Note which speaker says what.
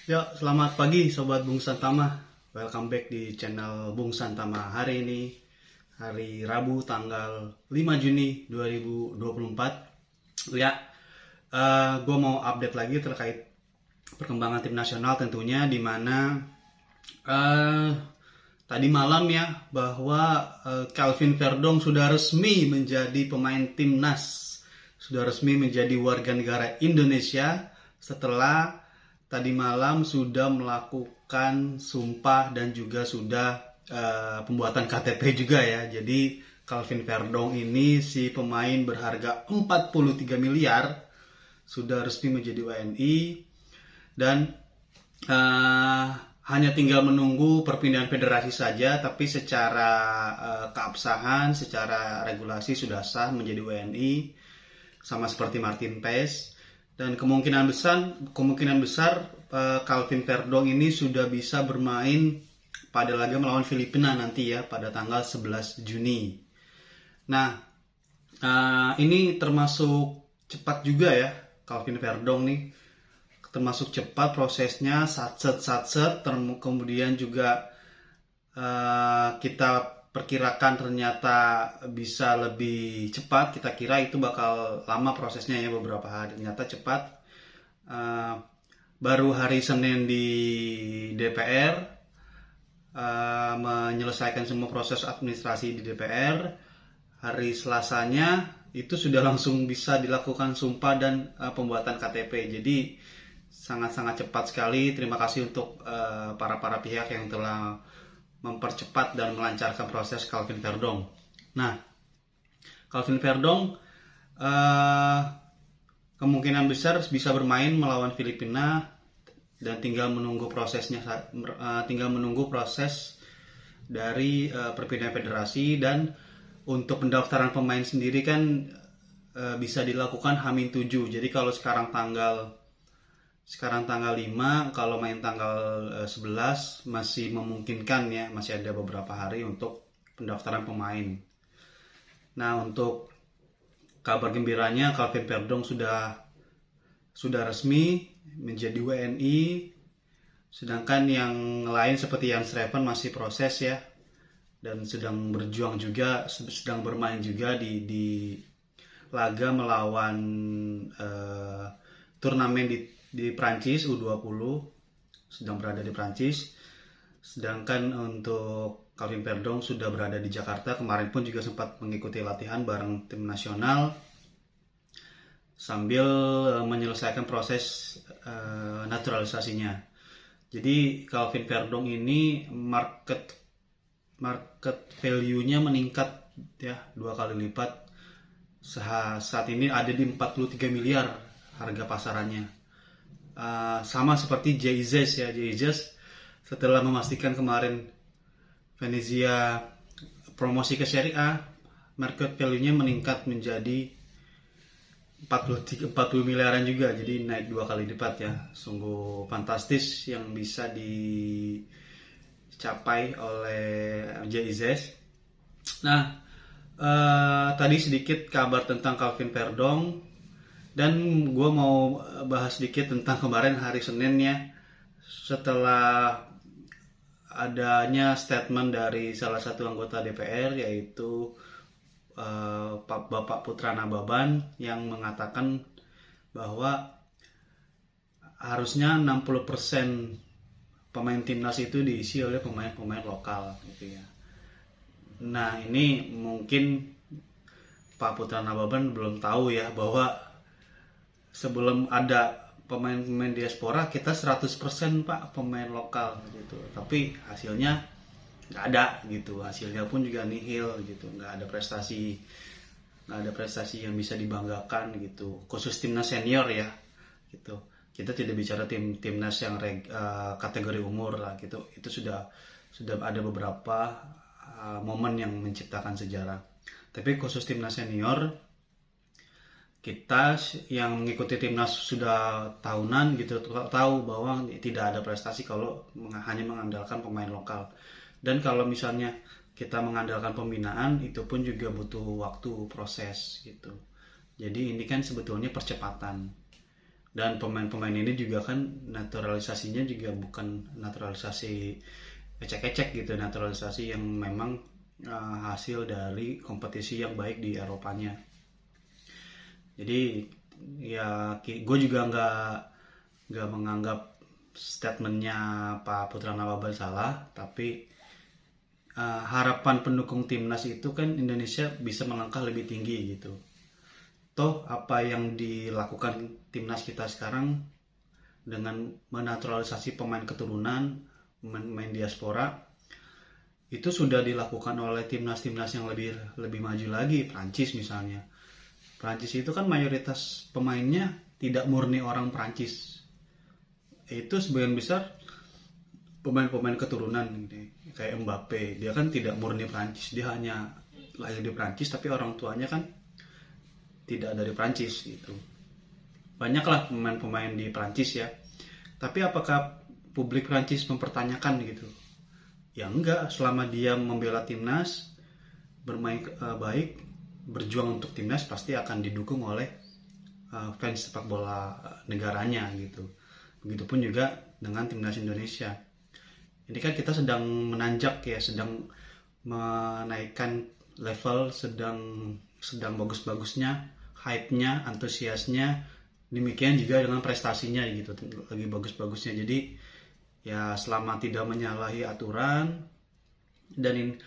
Speaker 1: Ya, selamat pagi Sobat Bung Santama. Welcome back di channel Bung Santama. Hari ini, hari Rabu tanggal 5 Juni 2024. Ya, gue mau update lagi terkait perkembangan tim nasional tentunya, di mana tadi malam ya, bahwa Calvin Verdong sudah resmi menjadi pemain timnas. Sudah resmi menjadi warga negara Indonesia setelah tadi malam sudah melakukan sumpah dan juga sudah pembuatan KTP juga ya. Jadi Calvin Verdong ini, si pemain berharga 43 miliar, sudah resmi menjadi WNI dan hanya tinggal menunggu perpindahan federasi saja. Tapi secara keabsahan, secara regulasi sudah sah menjadi WNI, sama seperti Martin Paes. Dan kemungkinan besar Calvin Verdong ini sudah bisa bermain pada laga melawan Filipina nanti ya, pada tanggal 11 Juni. Nah, ini termasuk cepat juga ya, Calvin Verdong nih. Termasuk cepat prosesnya, satset, kemudian juga kita perkirakan ternyata bisa lebih cepat. Kita kira itu bakal lama prosesnya ya, beberapa hari, ternyata cepat. Baru hari Senin di DPR menyelesaikan semua proses administrasi di DPR. Hari Selasanya itu sudah langsung bisa dilakukan sumpah dan pembuatan KTP. Jadi sangat-sangat cepat sekali. Terima kasih untuk para pihak yang telah mempercepat dan melancarkan proses Calvin Verdong. Nah, Calvin Verdong kemungkinan besar bisa bermain melawan Filipina dan tinggal menunggu proses dari perpindahan federasi. Dan untuk pendaftaran pemain sendiri kan bisa dilakukan H-7. Jadi kalau sekarang tanggal 5, kalau main tanggal 11 masih memungkinkan ya, masih ada beberapa hari untuk pendaftaran pemain. Nah, untuk kabar gembiranya, Calvin Verdong sudah resmi menjadi WNI, sedangkan yang lain seperti Jan Schreven masih proses ya, dan sedang bermain juga di laga melawan turnamen di Prancis U20, sedang berada di Prancis. Sedangkan untuk Calvin Verdong sudah berada di Jakarta. Kemarin pun juga sempat mengikuti latihan bareng tim nasional sambil menyelesaikan proses naturalisasinya. Jadi Calvin Verdong ini market value-nya meningkat ya, 2 kali lipat. Saat ini ada di 43 miliar harga pasarannya. Sama seperti Jesus ya. Jesus setelah memastikan kemarin Venezia promosi ke Serie A, market value-nya meningkat menjadi 40 miliaran juga. Jadi naik 2 kali lipat ya. Sungguh fantastis yang bisa dicapai oleh Jesus. Nah, tadi sedikit kabar tentang Calvin Verdong. Dan gue mau bahas sedikit tentang kemarin hari Senin ya. Setelah adanya statement dari salah satu anggota DPR, yaitu Bapak Putra Nababan, yang mengatakan bahwa harusnya 60% pemain timnas itu diisi oleh pemain-pemain lokal gitu ya. Nah, ini mungkin Pak Putra Nababan belum tahu ya, bahwa sebelum ada pemain-pemain diaspora, kita 100% Pak pemain lokal gitu. Tapi hasilnya nggak ada gitu. Hasilnya pun juga nihil gitu. Nggak ada prestasi yang bisa dibanggakan gitu. Khusus timnas senior ya gitu. Kita tidak bicara timnas yang kategori umur lah gitu. Itu sudah ada beberapa momen yang menciptakan sejarah. Tapi khusus timnas senior, kita yang mengikuti timnas sudah tahunan gitu, tahu bahwa tidak ada prestasi kalau hanya mengandalkan pemain lokal. Dan kalau misalnya kita mengandalkan pembinaan, itu pun juga butuh waktu proses gitu. Jadi ini kan sebetulnya percepatan Dan pemain-pemain ini juga kan naturalisasinya juga bukan naturalisasi ecek-ecek gitu, naturalisasi yang memang hasil dari kompetisi yang baik di Eropanya. Jadi ya gue juga nggak menganggap statementnya Pak Putra Nawaban salah, tapi harapan pendukung timnas itu kan Indonesia bisa melangkah lebih tinggi gitu. Toh apa yang dilakukan timnas kita sekarang dengan menaturalisasi pemain keturunan, pemain diaspora, itu sudah dilakukan oleh timnas-timnas yang lebih maju lagi. Prancis misalnya, Prancis itu kan mayoritas pemainnya tidak murni orang Prancis, itu sebagian besar pemain-pemain keturunan gitu. Kayak Mbappe, dia kan tidak murni Prancis, dia hanya lahir di Prancis tapi orang tuanya kan tidak dari Prancis gitu. Banyaklah pemain-pemain di Prancis ya. Tapi apakah publik Prancis mempertanyakan gitu? Ya enggak, selama dia membela timnas, bermain baik, berjuang untuk timnas, pasti akan didukung oleh fans sepak bola negaranya gitu. Begitupun juga dengan timnas Indonesia. Ini kan kita sedang menanjak ya, sedang menaikkan level, sedang bagus-bagusnya, hype-nya, antusiasnya, demikian juga dengan prestasinya gitu, lagi bagus-bagusnya. Jadi ya selama tidak menyalahi aturan dan